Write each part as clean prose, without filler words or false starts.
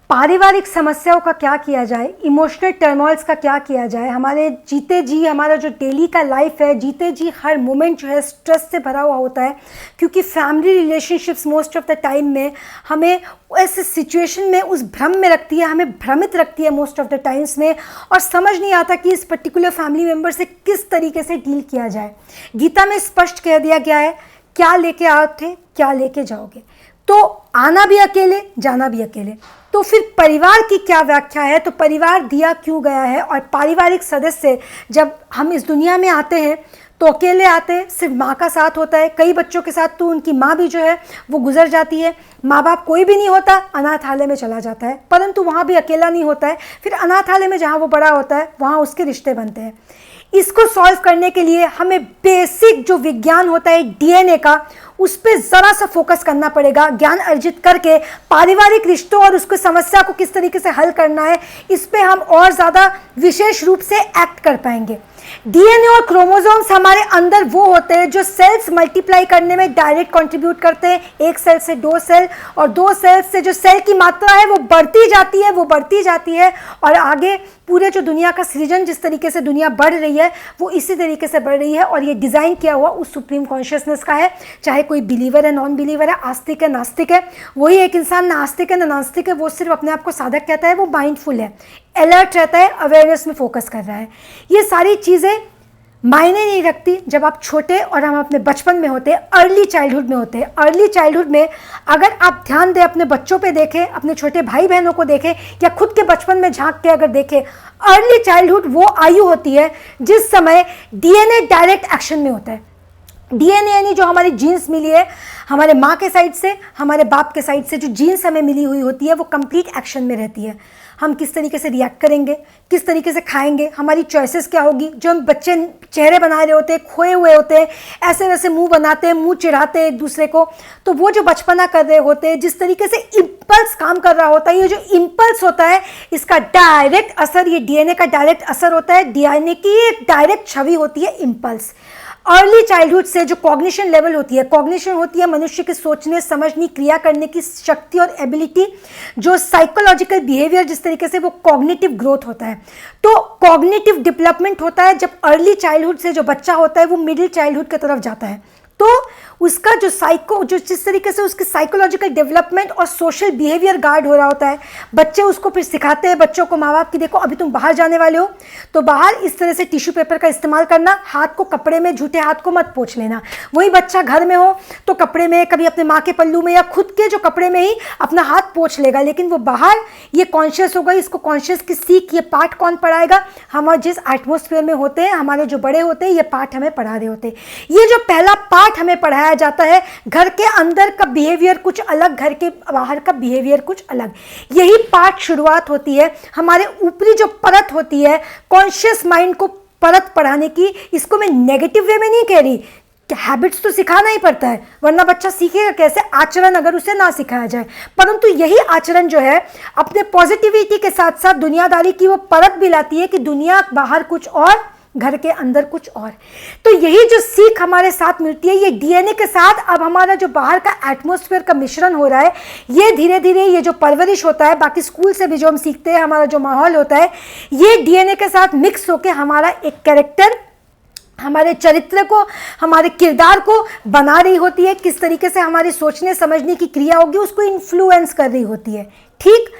पारिवारिक समस्याओं का क्या किया जाए, इमोशनल टर्मोइल्स का क्या किया जाए, हमारे जीते जी हमारा जो डेली का लाइफ है, जीते जी हर मोमेंट जो है स्ट्रेस से भरा हुआ होता है, क्योंकि family relationships most of the time में हमें ऐसे सिचुएशन में उस भ्रम में रखती है, हमें भ्रमित रखती है मोस्ट ऑफ द टाइम्स में, और समझ नहीं आता कि इस पर्टिकुलर फैमिली मेम्बर से किस तरीके से डील किया जाए। गीता में स्पष्ट कह दिया गया है, क्या लेके आए थे क्या लेके जाओगे, तो आना भी अकेले जाना भी अकेले। तो फिर परिवार की क्या व्याख्या है, तो परिवार दिया क्यों गया है, और पारिवारिक सदस्य जब हम इस दुनिया में आते हैं तो अकेले आते हैं, सिर्फ माँ का साथ होता है। कई बच्चों के साथ तो उनकी माँ भी जो है वो गुजर जाती है, माँ बाप कोई भी नहीं होता, अनाथालय में चला जाता है, परंतु वहाँ भी अकेला नहीं होता है। फिर अनाथालय में जहाँ वो बड़ा होता है वहाँ उसके रिश्ते बनते हैं। इसको सॉल्व करने के लिए हमें बेसिक जो विज्ञान होता है डीएनए का, उस पर ज़रा सा फोकस करना पड़ेगा। ज्ञान अर्जित करके पारिवारिक रिश्तों और उसको समस्या को किस तरीके से हल करना है, इस पे हम और ज़्यादा विशेष रूप से एक्ट कर पाएंगे। डीएनए और क्रोमोसोम्स हमारे अंदर वो होते हैं जो सेल्स मल्टीप्लाई करने में डायरेक्ट कंट्रीब्यूट करते हैं। एक सेल से दो सेल, और दो सेल से जो सेल की मात्रा है वो बढ़ती जाती है, और आगे पूरे जो दुनिया का सृजन, जिस तरीके से दुनिया बढ़ रही है वो इसी तरीके से बढ़ रही है। और ये डिज़ाइन किया हुआ उस सुप्रीम कॉन्शियसनेस का है, चाहे कोई बिलीवर है, नॉन बिलीवर है, आस्तिक है, नास्तिक है। वही एक इंसान ना आस्तिक है ना नास्तिक है, वो सिर्फ अपने आप को साधक कहता है, वो माइंडफुल है, अलर्ट रहता है, अवेयरनेस में फोकस कर रहा है। ये सारी चीज़ें मायने नहीं रखती जब आप छोटे और हम अपने बचपन में होते हैं, अर्ली चाइल्डहुड में होते हैं। अर्ली चाइल्डहुड में अगर आप ध्यान दें, अपने बच्चों पे देखें, अपने छोटे भाई बहनों को देखें, या खुद के बचपन में झांक के अगर देखें, अर्ली चाइल्डहुड वो आयु होती है जिस समय डीएनए डायरेक्ट एक्शन में होता है। डीएनए यानी जो हमारी जीन्स मिली है हमारे माँ के साइड से, हमारे बाप के साइड से, जो जीन्स हमें मिली हुई होती है वो कंप्लीट एक्शन में रहती है। हम किस तरीके से रिएक्ट करेंगे, किस तरीके से खाएंगे, हमारी चॉइसेस क्या होगी। जो हम बच्चे चेहरे बना रहे होते हैं, खोए हुए होते हैं, ऐसे वैसे मुंह बनाते हैं, मुंह चिढ़ाते हैं एक दूसरे को, तो वो जो बचपना कर रहे होते हैं, जिस तरीके से इम्पल्स काम कर रहा होता है, ये जो इम्पल्स होता है इसका डायरेक्ट असर, ये डीएनए का डायरेक्ट असर होता है। डीएनए की एक डायरेक्ट छवि होती है इम्पल्स। अर्ली चाइल्डहुड से जो कॉग्निशन लेवल होती है, कॉग्निशन होती है मनुष्य के सोचने, समझने, क्रिया करने की शक्ति और एबिलिटी, जो साइकोलॉजिकल बिहेवियर, जिस तरीके से वो कॉग्निटिव ग्रोथ होता है। तो कॉग्निटिव डेवलपमेंट होता है जब अर्ली चाइल्डहुड से जो बच्चा होता है वो मिडिल चाइल्डहुड की तरफ जाता है, तो उसका जो जिस तरीके से उसकी साइकोलॉजिकल डेवलपमेंट और सोशल बिहेवियर गार्ड हो रहा होता है, बच्चे उसको फिर सिखाते हैं बच्चों को, माँ बाप की, देखो अभी तुम बाहर जाने वाले हो तो बाहर इस तरह से टिश्यू पेपर का इस्तेमाल करना, हाथ को कपड़े में, झूठे हाथ को मत पोंछ लेना। वही बच्चा घर में हो तो कपड़े में, कभी अपने माँ के पल्लू में या खुद के जो कपड़े में ही अपना हाथ पोंछ लेगा, लेकिन वो बाहर ये कॉन्शियस होगा। इसको कॉन्शियस की सीख, ये पाठ कौन पढ़ाएगा? हम जिस एटमोसफेयर में होते हैं, हमारे जो बड़े होते हैं, ये पाठ हमें पढ़ा रहे होते हैं। ये जो पहला पाठ हमें पढ़ाया जाता है, घर के अंदर का बिहेवियर कुछ अलग, घर के बाहर का बिहेवियर कुछ अलग, यही पाठ शुरुआत होती है हमारे ऊपरी जो परत होती है कॉन्शियस माइंड को परत पढ़ाने की। इसको मैं नेगेटिव वे में नहीं कह रही, हैबिट्स तो सिखाना ही पड़ता है, वरना बच्चा सीखेगा कैसे? आचरण अगर उसे ना सिखाया जाए। परंतु यही आचरण जो है अपने पॉजिटिविटी के साथ साथ दुनियादारी की वो परत भी लाती है कि दुनिया बाहर कुछ और, घर के अंदर कुछ और। तो यही जो सीख हमारे साथ मिलती है, ये डीएनए के साथ अब हमारा जो बाहर का एटमॉस्फेयर का मिश्रण हो रहा है, ये धीरे धीरे ये जो परवरिश होता है, बाकी स्कूल से भी जो हम सीखते हैं, हमारा जो माहौल होता है, ये डीएनए के साथ मिक्स होकर हमारा एक कैरेक्टर, हमारे चरित्र को, हमारे किरदार को बना रही होती है। किस तरीके से हमारी सोचने समझने की क्रिया होगी उसको इन्फ्लुएंस कर रही होती है। ठीक,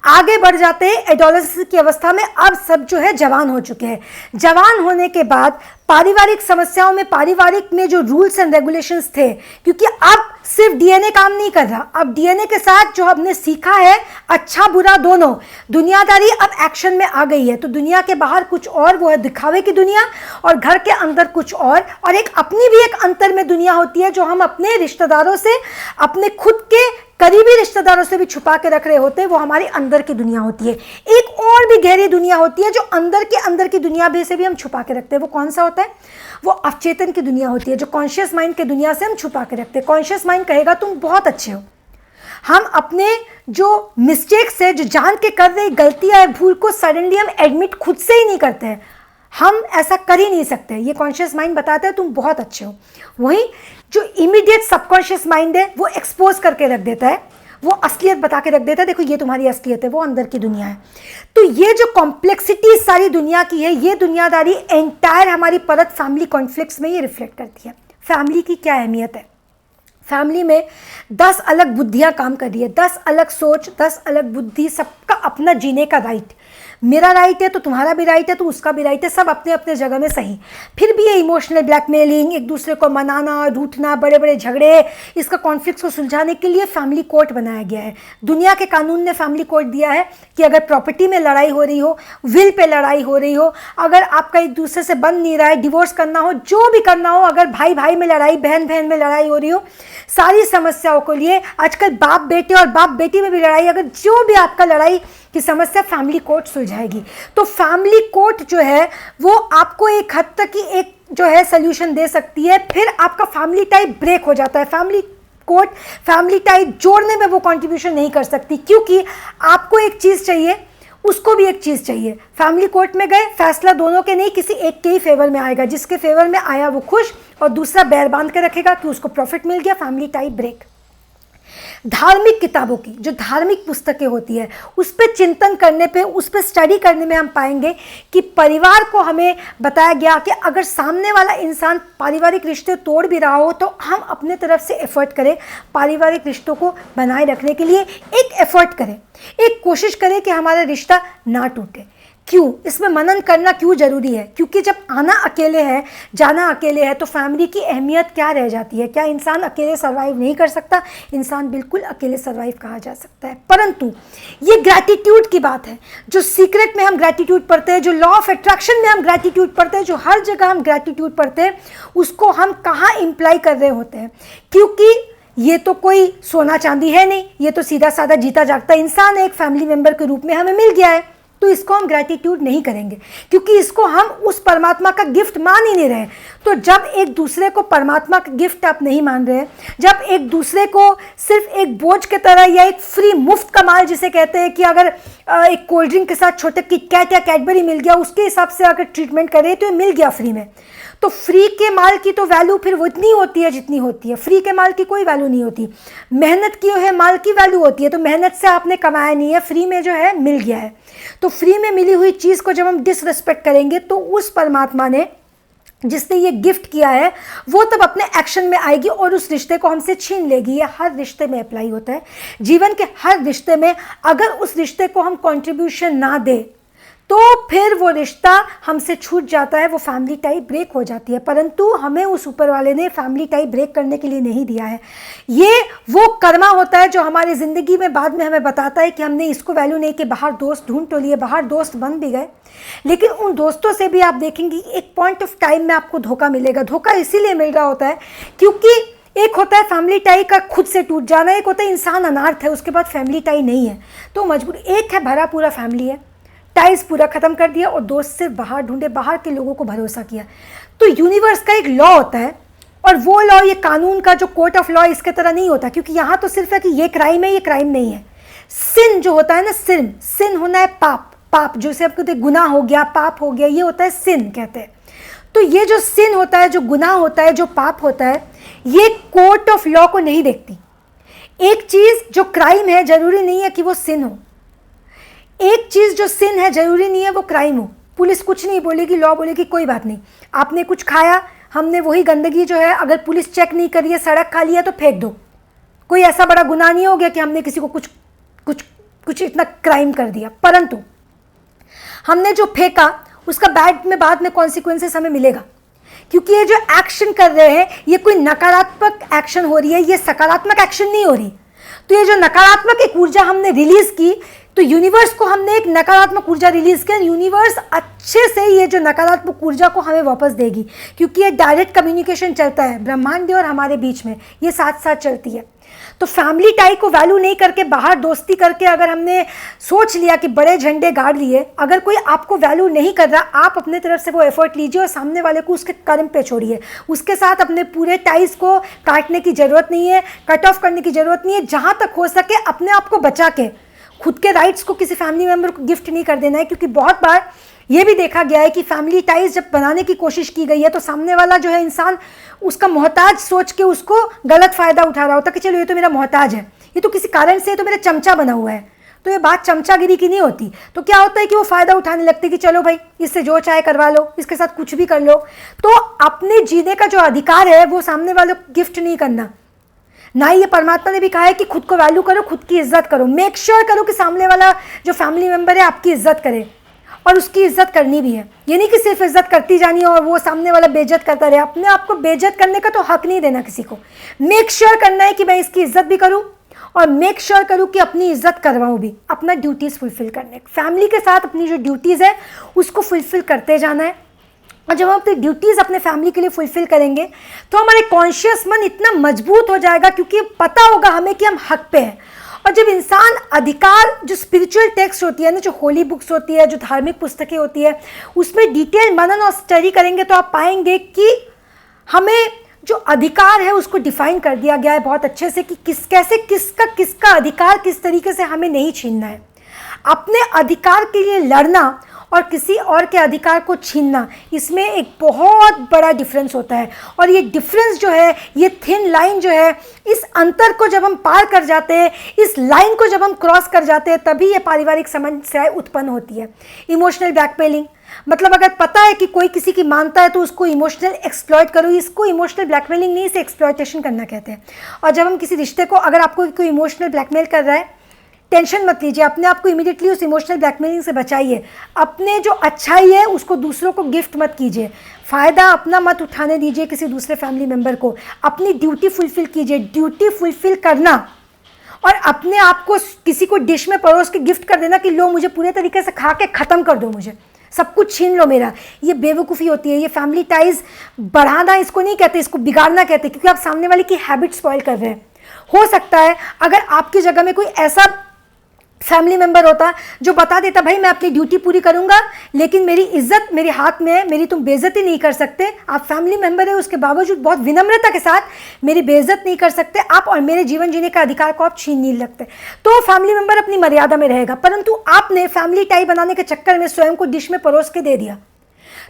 आगे बढ़ जाते हैं एडोलेसेंस की अवस्था में। अब सब जो है जवान हो चुके हैं। जवान होने के बाद पारिवारिक समस्याओं में, पारिवारिक में जो रूल्स एंड रेगुलेशंस थे, क्योंकि अब सिर्फ डीएनए काम नहीं कर रहा, अब डीएनए के साथ जो हमने सीखा है, अच्छा बुरा दोनों, दुनियादारी अब एक्शन में आ गई है। तो दुनिया के बाहर कुछ और, वो है दिखावे की दुनिया, और घर के अंदर कुछ और एक अपनी भी एक अंतर में दुनिया होती है जो हम अपने रिश्तेदारों से, अपने खुद के करीबी रिश्तेदारों से भी छुपा के रख रहे होते हैं। वो हमारी अंदर की दुनिया होती है। एक और भी गहरी दुनिया होती है जो अंदर की दुनिया भी से भी हम छुपा के रखते हैं। वो कौन सा होता है? वो अवचेतन की दुनिया होती है, जो कॉन्शियस माइंड की दुनिया से हम छुपा के रखते हैं। कॉन्शियस माइंड कहेगा तुम बहुत अच्छे हो। हम अपने जो मिस्टेक्स है, जो जान के कर रहे गलतियां है, भूल को सडनली हम एडमिट खुद से ही नहीं करते हैं, हम ऐसा कर ही नहीं सकते। ये कॉन्शियस माइंड बताता है तुम बहुत अच्छे हो। वहीं जो इमीडिएट सबकॉन्शियस माइंड है वो एक्सपोज करके रख देता है, वो असलियत बता के रख देता है, देखो ये तुम्हारी असलियत है, वो अंदर की दुनिया है। तो ये जो कॉम्प्लेक्सिटी सारी दुनिया की है, ये दुनियादारी एंटायर हमारी परत फैमिली कॉन्फ्लिक्ट्स में ये रिफ्लेक्ट करती है। फैमिली की क्या अहमियत है? फैमिली में 10 अलग बुद्धियां काम कर रही है, 10 अलग सोच, 10 अलग बुद्धि, सबका अपना जीने का राइट। मेरा राइट है तो तुम्हारा भी राइट है, तो उसका भी राइट है, सब अपने अपने जगह में सही। फिर भी ये इमोशनल ब्लैकमेलिंग, एक दूसरे को मनाना, रूठना, बड़े बड़े झगड़े, इसका कॉन्फ्लिक्ट्स को सुलझाने के लिए फैमिली कोर्ट बनाया गया है। दुनिया के कानून ने फैमिली कोर्ट दिया है कि अगर प्रॉपर्टी में लड़ाई हो रही हो, विल पे लड़ाई हो रही हो, अगर आपका एक दूसरे से बन नहीं रहा है, डिवोर्स करना हो, जो भी करना हो, अगर भाई भाई में लड़ाई, बहन बहन में लड़ाई हो रही हो, सारी समस्याओं को लिए आजकल बाप बेटे और बाप बेटी में भी लड़ाई, अगर जो भी आपका लड़ाई की समस्या, फैमिली कोर्ट सुलझाएगी। तो फैमिली कोर्ट जो है वो आपको एक हद तक ही एक जो है सोल्यूशन दे सकती है। फिर आपका फैमिली टाइप ब्रेक हो जाता है। फैमिली कोर्ट फैमिली टाइप जोड़ने में वो कंट्रीब्यूशन नहीं कर सकती, क्योंकि आपको एक चीज़ चाहिए, उसको भी एक चीज़ चाहिए। फैमिली कोर्ट में गए, फैसला दोनों के नहीं, किसी एक के ही फेवर में आएगा। जिसके फेवर में आया वो खुश, और दूसरा बैर बांध के रखेगा कि उसको प्रॉफिट मिल गया। Family type break. धार्मिक किताबों की, जो धार्मिक पुस्तकें होती है, उस पर चिंतन करने पे, उस पर स्टडी करने में हम पाएंगे कि परिवार को हमें बताया गया कि अगर सामने वाला इंसान पारिवारिक रिश्ते तोड़ भी रहा हो तो हम अपने तरफ से एफर्ट करें, पारिवारिक रिश्तों को बनाए रखने के लिए एक एफर्ट करें, एक कोशिश करें कि हमारा रिश्ता ना टूटे। क्यों इसमें मनन करना क्यों ज़रूरी है? क्योंकि जब आना अकेले है, जाना अकेले है, तो फैमिली की अहमियत क्या रह जाती है? क्या इंसान अकेले सर्वाइव नहीं कर सकता? इंसान बिल्कुल अकेले सर्वाइव कहा जा सकता है। परंतु ये ग्रैटिट्यूड की बात है, जो सीक्रेट में हम ग्रैटिट्यूड पढ़ते हैं, जो लॉ ऑफ अट्रैक्शन में हम ग्रैटिट्यूड पढ़ते हैं, जो हर जगह हम ग्रैटिट्यूड पढ़ते हैं, उसको हम कहाँ इम्प्लाई कर रहे होते हैं? क्योंकि ये तो कोई सोना चांदी है नहीं, ये तो सीधा साधा जीता जागता इंसान है, एक फैमिली मेंबर के रूप में हमें मिल गया है, तो इसको हम ग्रैटिट्यूड नहीं करेंगे, क्योंकि इसको हम उस परमात्मा का गिफ्ट मान ही नहीं रहे। तो जब एक दूसरे को परमात्मा का गिफ्ट आप नहीं मान रहे, जब एक दूसरे को सिर्फ एक बोझ के तरह या एक फ्री मुफ्त का माल जिसे कहते हैं कि अगर एक कोल्ड ड्रिंक के साथ छोटे किटकैट या कैडबरी मिल गया, उसके हिसाब से अगर ट्रीटमेंट करें तो ये मिल गया फ्री में, तो फ्री के माल की तो वैल्यू फिर वो इतनी होती है जितनी होती है। फ्री के माल की कोई वैल्यू नहीं होती, मेहनत की है माल की वैल्यू होती है। तो मेहनत से आपने कमाया नहीं है, फ्री में जो है मिल गया है। तो फ्री में मिली हुई चीज़ को जब हम डिसरिस्पेक्ट करेंगे तो उस परमात्मा ने जिसने ये गिफ्ट किया है वो तब अपने एक्शन में आएगी और उस रिश्ते को हमसे छीन लेगी। ये हर रिश्ते में अप्लाई होता है, जीवन के हर रिश्ते में। अगर उस रिश्ते को हम कंट्रीब्यूशन ना दें तो फिर वो रिश्ता हमसे छूट जाता है, वो फैमिली टाइप ब्रेक हो जाती है। परंतु हमें उस ऊपर वाले ने फैमिली टाइप ब्रेक करने के लिए नहीं दिया है। ये वो कर्मा होता है जो हमारी ज़िंदगी में बाद में हमें बताता है कि हमने इसको वैल्यू नहीं कि बाहर दोस्त ढूंढ तो लिए, बाहर दोस्त बन भी गए, लेकिन उन दोस्तों से भी आप देखेंगे एक पॉइंट ऑफ टाइम में आपको धोखा मिलेगा। धोखा इसीलिए मिल रहा होता है क्योंकि एक होता है फैमिली टाई का खुद से टूट जाना, एक होता है इंसान अनार्थ है, उसके बाद फैमिली टाई नहीं है तो मजबूर। एक है भरा पूरा फैमिली है, टाइज पूरा ख़त्म कर दिया और दोस्त से बाहर ढूंढे, बाहर के लोगों को भरोसा किया। तो यूनिवर्स का एक लॉ होता है और वो लॉ, ये कानून का जो कोर्ट ऑफ लॉ इसके तरह नहीं होता, क्योंकि यहाँ तो सिर्फ है कि ये क्राइम है, ये क्राइम नहीं है। सिन जो होता है ना, सिन होना है पाप, पाप जो से आपको कहते गुनाह हो गया, पाप हो गया, ये होता है सिन कहते हैं। तो ये जो सिन होता है, जो गुनाह होता है, जो पाप होता है, ये कोर्ट ऑफ लॉ को नहीं देखती। एक चीज़ जो क्राइम है जरूरी नहीं है कि वो सिन हो, एक चीज़ जो सिन है जरूरी नहीं है वो क्राइम हो। पुलिस कुछ नहीं बोलेगी, लॉ बोलेगी कोई बात नहीं, आपने कुछ खाया, हमने वही गंदगी जो है अगर पुलिस चेक नहीं करी है, सड़क खा लिया तो फेंक दो, कोई ऐसा बड़ा गुनाह नहीं हो गया कि हमने किसी को कुछ इतना क्राइम कर दिया। परंतु हमने जो फेंका उसका बाद में कॉन्सिक्वेंसेस हमें मिलेगा, क्योंकि ये जो एक्शन कर रहे हैं ये कोई नकारात्मक एक्शन हो रही है, ये सकारात्मक एक्शन नहीं हो रही। तो ये जो नकारात्मक एक ऊर्जा हमने रिलीज की, तो यूनिवर्स को हमने एक नकारात्मक ऊर्जा रिलीज किया, यूनिवर्स अच्छे से ये जो नकारात्मक ऊर्जा को हमें वापस देगी, क्योंकि ये डायरेक्ट कम्युनिकेशन चलता है ब्रह्मांड और हमारे बीच में, ये साथ साथ चलती है। तो फैमिली टाई को वैल्यू नहीं करके बाहर दोस्ती करके अगर हमने सोच लिया कि बड़े झंडे गाड़ लिए, अगर कोई आपको वैल्यू नहीं कर रहा, आप अपने तरफ से वो एफर्ट लीजिए और सामने वाले को उसके कर्म पे छोड़िए। उसके साथ अपने पूरे टाइज को काटने की ज़रूरत नहीं है, कट ऑफ करने की ज़रूरत नहीं है। जहाँ तक हो सके अपने आप को बचा के, खुद के राइट्स को किसी फैमिली मेम्बर को गिफ्ट नहीं कर देना है, क्योंकि बहुत बार ये भी देखा गया है कि फैमिली टाइज जब बनाने की कोशिश की गई है तो सामने वाला जो है इंसान उसका मोहताज सोच के उसको गलत फ़ायदा उठा रहा होता कि चलो ये तो मेरा मोहताज है, ये तो किसी कारण से तो मेरा चमचा बना हुआ है। तो ये बात चमचागिरी की नहीं होती। तो क्या होता है कि वो फ़ायदा उठाने लगते कि चलो भाई इससे जो चाहे करवा लो, इसके साथ कुछ भी कर लो। तो अपने जीने का जो अधिकार है वो सामने वालों को गिफ्ट नहीं करना। ना ही ये परमात्मा ने भी कहा है कि खुद को वैल्यू करो, खुद की इज्जत करो, मेक श्योर करो कि सामने वाला जो फैमिली मेम्बर है आपकी इज्जत करे, और उसकी इज्जत करनी भी है। ये नहीं कि सिर्फ इज्जत करती जानी है और वो सामने वाला बेइज्जत करता रहे। अपने आप को बेइज्जत करने का तो हक नहीं देना किसी को। मेक श्योर करना है कि मैं इसकी इज्जत भी करूँ और मेक श्योर करूँ कि अपनी इज्जत करवाऊँ भी, अपना ड्यूटीज़ फुलफिल करने। फैमिली के साथ अपनी जो ड्यूटीज़ है उसको फुलफिल करते जाना है। और जब हम अपनी ड्यूटीज़ अपने फैमिली के लिए फुलफिल करेंगे तो हमारे कॉन्शियस मन इतना मजबूत हो जाएगा, क्योंकि पता होगा हमें कि हम हक पे हैं। और जब इंसान अधिकार, जो स्पिरिचुअल टेक्स्ट होती है ना, जो होली बुक्स होती है, जो धार्मिक पुस्तकें होती है, उसमें डिटेल मनन और स्टडी करेंगे तो आप पाएंगे कि हमें जो अधिकार है उसको डिफाइन कर दिया गया है बहुत अच्छे से कि कैसे किसका अधिकार किस तरीके से हमें नहीं छीनना है। अपने अधिकार के लिए लड़ना और किसी और के अधिकार को छीनना, इसमें एक बहुत बड़ा डिफरेंस होता है। और ये डिफरेंस जो है, ये थिन लाइन जो है, इस अंतर को जब हम पार कर जाते हैं, इस लाइन को जब हम क्रॉस कर जाते हैं, तभी ये पारिवारिक समस्याएं उत्पन्न होती है। इमोशनल ब्लैकमेलिंग, मतलब अगर पता है कि कोई किसी की मानता है तो उसको इमोशनल एक्सप्लॉइट करो। इसको इमोशनल ब्लैकमेलिंग नहीं, इसे एक्सप्लॉइटेशन करना कहते हैं। और जब हम किसी रिश्ते को, अगर आपको कोई इमोशनल ब्लैकमेल कर रहा है, टेंशन मत लीजिए, अपने आप को इमीडिएटली उस इमोशनल ब्लैकमेलिंग से बचाइए। अपने जो अच्छाई है उसको दूसरों को गिफ्ट मत कीजिए, फ़ायदा अपना मत उठाने दीजिए किसी दूसरे फैमिली मेम्बर को। अपनी ड्यूटी फुलफिल कीजिए। ड्यूटी फुलफिल करना और अपने आप को किसी को डिश में परोस के गिफ्ट कर देना कि लो मुझे पूरे तरीके से खा के ख़त्म कर दो, मुझे सब कुछ छीन लो मेरा, ये बेवकूफ़ी होती है। ये फैमिली टाइज बढ़ाना इसको नहीं कहते, इसको बिगाड़ना कहते, क्योंकि आप सामने वाले की हैबिट स्पॉइल कर रहे हैं। हो सकता है अगर आपकी जगह में कोई ऐसा फैमिली मेंबर होता जो बता देता भाई मैं अपनी ड्यूटी पूरी करूंगा लेकिन मेरी इज्जत मेरे हाथ में है, मेरी तुम बेइज्जती नहीं कर सकते। आप फैमिली मेंबर है, उसके बावजूद बहुत विनम्रता के साथ मेरी बेइज्जत नहीं कर सकते आप, और मेरे जीवन जीने का अधिकार को आप छीन नहीं लगते, तो फैमिली मेंबर अपनी मर्यादा में रहेगा। परंतु आपने फैमिली टाई बनाने के चक्कर में स्वयं को डिश में परोस के दे दिया,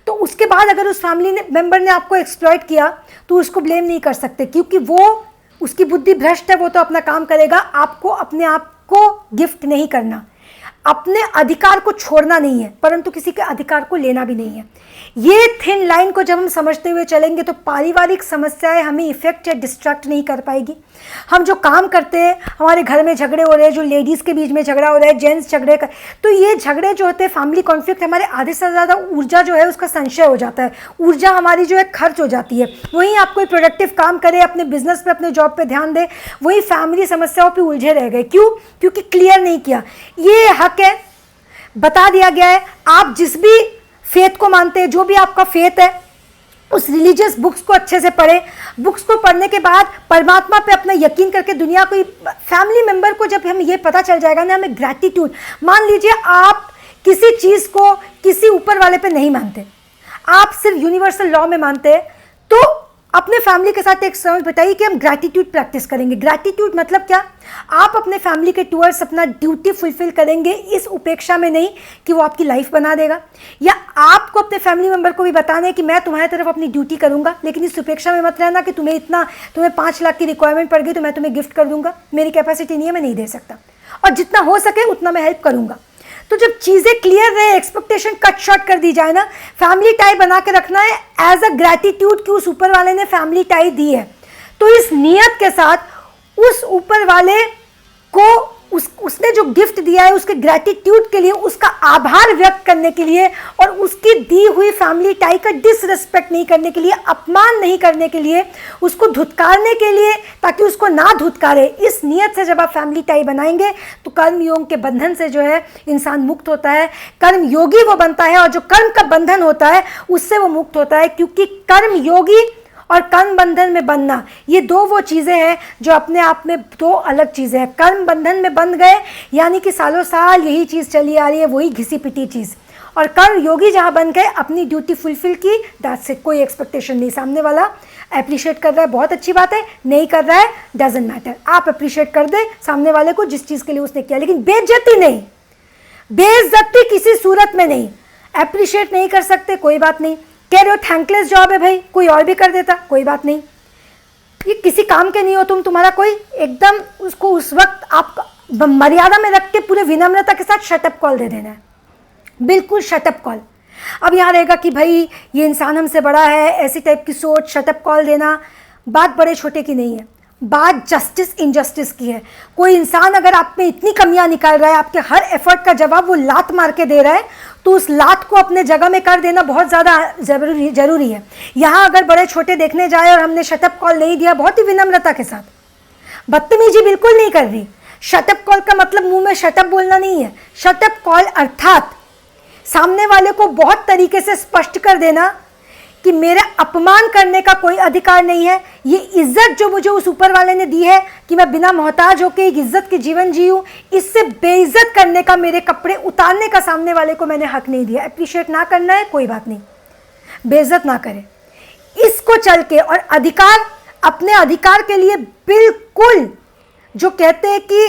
तो उसके बाद अगर उस फैमिली मेंबर ने आपको एक्सप्लॉइट किया तो उसको ब्लेम नहीं कर सकते, क्योंकि वो, उसकी बुद्धि भ्रष्ट है, वो तो अपना काम करेगा। आपको अपने आप को गिफ्ट नहीं करना, अपने अधिकार को छोड़ना नहीं है, परंतु किसी के अधिकार को लेना भी नहीं है। ये थिन लाइन को जब हम समझते हुए चलेंगे तो पारिवारिक समस्याएं हमें इफेक्ट या डिस्ट्रैक्ट नहीं कर पाएगी। हम जो काम करते हैं, हमारे घर में झगड़े हो रहे हैं, जो लेडीज़ के बीच में झगड़ा हो रहा है, जेंट्स झगड़े कर, तो ये झगड़े जो होते हैं, फैमिली कॉन्फ्लिक्ट, हमारे आधे से ज़्यादा ऊर्जा जो है उसका संशय हो जाता है, ऊर्जा हमारी जो है खर्च हो जाती है। वहीं आप कोई प्रोडक्टिव काम करें, अपने बिजनेस पे, अपने जॉब पे ध्यान दें, वही फैमिली समस्याओं पे उलझे रह गए। क्यों? क्योंकि क्लियर नहीं किया। ये हक है, बता दिया गया है। आप जिस भी फेथ को मानते हैं, जो भी आपका फेथ है, उस रिलीजियस बुक्स को अच्छे से पढ़ें। बुक्स को पढ़ने के बाद परमात्मा पे अपना यकीन करके दुनिया को, फैमिली मेंबर को जब हमें ये पता चल जाएगा ना, हमें ग्रैटिट्यूड, मान लीजिए आप किसी चीज़ को किसी ऊपर वाले पे नहीं मानते, आप सिर्फ यूनिवर्सल लॉ में मानते हैं, तो अपने फैमिली के साथ एक समझ बताइए कि हम ग्रैटिट्यूड प्रैक्टिस करेंगे। ग्रैटिट्यूड मतलब क्या? आप अपने फैमिली के टूवर्ड्स अपना ड्यूटी फुलफिल करेंगे, इस उपेक्षा में नहीं कि वो आपकी लाइफ बना देगा, या आपको अपने फैमिली मेंबर को भी बताना है कि मैं तुम्हारी तरफ अपनी ड्यूटी करूंगा, लेकिन इस उपेक्षा में मत रहना कि तुम्हें 5 लाख की रिक्वायरमेंट पड़ गई तो मैं तुम्हें गिफ्ट कर दूंगा, मेरी कैपेसिटी नहीं है, मैं नहीं दे सकता, और जितना हो सके उतना मैं हेल्प करूंगा। तो जब चीज़ें क्लियर रहे, एक्सपेक्टेशन कट शॉर्ट कर दी जाए ना, फैमिली टाई बना के रखना है एज अ ग्रैटिट्यूड कि उस ऊपर वाले ने फैमिली टाई दी है, तो इस नियत के साथ उस ऊपर वाले को उसने जो गिफ्ट दिया है उसके ग्रैटिट्यूड के लिए, उसका आभार व्यक्त करने के लिए, और उसकी दी हुई फैमिली टाई का डिसरिस्पेक्ट नहीं करने के लिए, अपमान नहीं करने के लिए, उसको धुतकारने के लिए ताकि उसको ना धुतकारे, इस नियत से जब आप फैमिली टाई बनाएंगे तो कर्म योग के बंधन से जो है इंसान मुक्त होता है। कर्म योगी वो बनता है, और जो कर्म का बंधन होता है उससे वो मुक्त होता है, क्योंकि कर्म योगी और कर्म बंधन में बंधना, ये दो वो चीज़ें हैं जो अपने आप में दो अलग चीज़ें हैं। कर्म बंधन में बंध गए यानी कि सालों साल यही चीज़ चली आ रही है, वही घिसी पिटी चीज़, और कर्म योगी जहाँ बन गए, अपनी ड्यूटी फुलफिल की, दैट्स इट, कोई एक्सपेक्टेशन नहीं। सामने वाला अप्रिशिएट कर रहा है, बहुत अच्छी बात है, नहीं कर रहा है, डजेंट मैटर, आप अप्रिशिएट कर दे सामने वाले को जिस चीज़ के लिए उसने किया, लेकिन बेइज्जती नहीं, बेइज्जती किसी सूरत में नहीं। अप्रिशिएट नहीं कर सकते, कोई बात नहीं, कह रहे हो थैंकलेस जॉब है भाई, कोई और भी कर देता, कोई बात नहीं, ये किसी काम के नहीं हो तुम, तुम्हारा कोई एकदम उसको उस वक्त आप मर्यादा में रख के पूरे विनम्रता के साथ शटअप कॉल दे देना है, बिल्कुल शटअप कॉल। अब यहाँ रहेगा कि भाई ये इंसान हमसे बड़ा है, ऐसी टाइप की सोच, शटअप कॉल देना, बात बड़े छोटे की नहीं है, बात जस्टिस इनजस्टिस की है। कोई इंसान अगर आप में इतनी कमियां निकाल रहा है, आपके हर एफर्ट का जवाब वो लात मार के दे रहा है, तो उस लात को अपने जगह में कर देना बहुत ज़्यादा जरूरी है। यहाँ अगर बड़े छोटे देखने जाए और हमने शटअप कॉल नहीं दिया बहुत ही विनम्रता के साथ, बदतमीजी बिल्कुल नहीं कर रही। शटअप कॉल का मतलब मुंह में शटअप बोलना नहीं है। शटअप कॉल अर्थात सामने वाले को बहुत तरीके से स्पष्ट कर देना कि मेरे अपमान करने का कोई अधिकार नहीं है। ये इज्जत जो मुझे उस ऊपर वाले ने दी है कि मैं बिना मोहताज होकर एक इज्जत के जीवन जीऊँ, इससे बेइज्जत करने का, मेरे कपड़े उतारने का सामने वाले को मैंने हक नहीं दिया। अप्रिशिएट ना करना है कोई बात नहीं, बेइज्जत ना करे। इसको चल के और अधिकार, अपने अधिकार के लिए बिल्कुल जो कहते हैं कि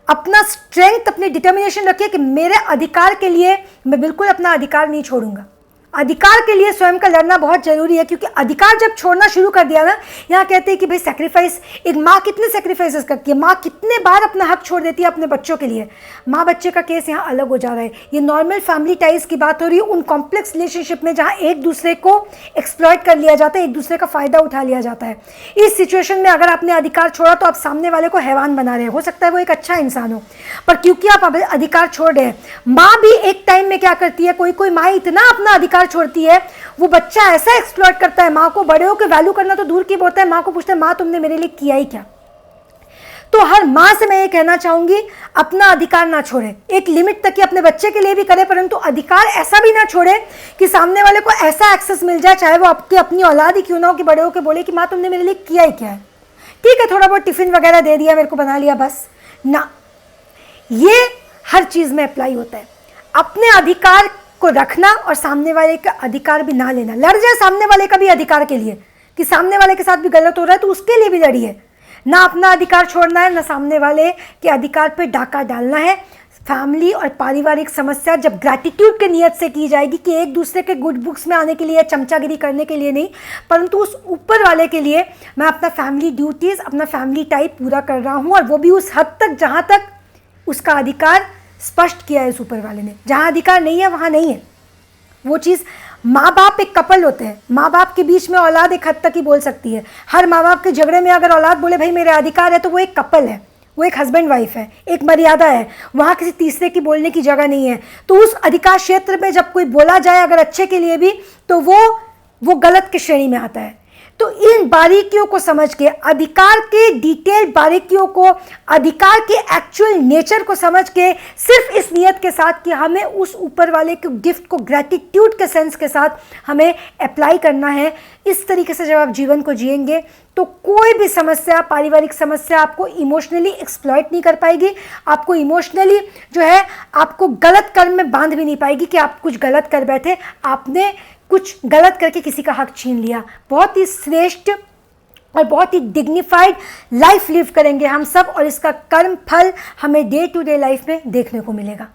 अपना स्ट्रेंथ, अपनी डिटर्मिनेशन रखिए कि मेरे अधिकार के लिए मैं बिल्कुल अपना अधिकार नहीं छोड़ूंगा। अधिकार के लिए स्वयं का लड़ना बहुत जरूरी है, क्योंकि अधिकार जब छोड़ना शुरू कर दिया ना, यहाँ कहते हैं कि भाई सेक्रीफाइस, एक माँ कितने सेक्रीफाइसेस करती है, माँ कितने बार अपना हक छोड़ देती है अपने बच्चों के लिए। माँ बच्चे का केस यहाँ अलग हो जा रहा है। ये नॉर्मल फैमिली टाइज की बात हो रही है, उन कॉम्प्लेक्स रिलेशनशिप में जहाँ एक दूसरे को एक्सप्लॉइट कर लिया जाता है, एक दूसरे का फायदा उठा लिया जाता है। इस सिचुएशन में अगर आपने अधिकार छोड़ा तो आप सामने वाले को हैवान बना रहे हैं। हो सकता है वो एक अच्छा इंसान हो, पर क्योंकि आप अधिकार छोड़ रहे हैं। माँ भी एक टाइम में क्या करती है, कोई कोई माँ इतना अपना अधिकार छोड़ती है, वो बच्चा ऐसा एक्सप्लॉइट करता है माँ को, बड़े होकर वैल्यू करना तो दूर की बात है, माँ को पूछता है माँ तुमने मेरे लिए किया ही क्या। तो हर माँ से मैं ये कहना चाहूंगी, अपना अधिकार ना छोड़े, एक लिमिट तक ही अपने बच्चे के लिए भी करे, परंतु अधिकार ऐसा भी ना छोड़े कि सामने वाले को ऐसा एक्सेस मिल जाए, चाहे वो आपकी अपनी औलाद ही क्यों ना हो, कि बड़े होकर बोले कि माँ तुमने मेरे लिए किया ही क्या है। ठीक है, थोड़ा बहुत टिफिन वगैरह दे दिया, मेरे को बना लिया, बस ना। ये हर चीज में अप्लाई होता है। अपने अधिकार को रखना और सामने वाले का अधिकार भी ना लेना। लड़ जाए सामने वाले का भी अधिकार के लिए, कि सामने वाले के साथ भी गलत हो रहा है तो उसके लिए भी लड़िए। ना अपना अधिकार छोड़ना है, ना सामने वाले के अधिकार पे डाका डालना है। फैमिली और पारिवारिक समस्या जब ग्रैटिट्यूड के नियत से की जाएगी कि एक दूसरे के गुड बुक्स में आने के लिए, चमचागिरी करने के लिए नहीं, परंतु उस ऊपर वाले के लिए मैं अपना फैमिली ड्यूटीज़, अपना फैमिली टाइप पूरा कर रहा हूँ, और वो भी उस हद तक जहाँ तक उसका अधिकार स्पष्ट किया है इस ऊपर वाले ने। जहाँ अधिकार नहीं है वहाँ नहीं है। वो चीज़, माँ बाप एक कपल होते हैं, माँ बाप के बीच में औलाद एक हद तक ही बोल सकती है। हर माँ बाप के झगड़े में अगर औलाद बोले भाई मेरे अधिकार है, तो वो एक कपल है, वो एक हस्बैंड वाइफ है, एक मर्यादा है, वहाँ किसी तीसरे की बोलने की जगह नहीं है। तो उस अधिकार क्षेत्र में जब कोई बोला जाए अगर अच्छे के लिए भी, तो वो गलत की श्रेणी में आता है। तो इन बारीकियों को समझ के, अधिकार के डिटेल बारीकियों को, अधिकार के एक्चुअल नेचर को समझ के, सिर्फ इस नियत के साथ कि हमें उस ऊपर वाले के गिफ्ट को ग्रैटिट्यूड के सेंस के साथ हमें अप्लाई करना है। इस तरीके से जब आप जीवन को जिएंगे तो कोई भी समस्या, पारिवारिक समस्या आपको इमोशनली एक्सप्लॉइट नहीं कर पाएगी, आपको इमोशनली जो है आपको गलत कर्म में बांध भी नहीं पाएगी कि आप कुछ गलत कर बैठे, आपने कुछ गलत करके किसी का हक छीन लिया। बहुत ही श्रेष्ठ और बहुत ही डिग्निफाइड लाइफ लिव करेंगे हम सब, और इसका कर्म फल हमें डे टू डे लाइफ में देखने को मिलेगा।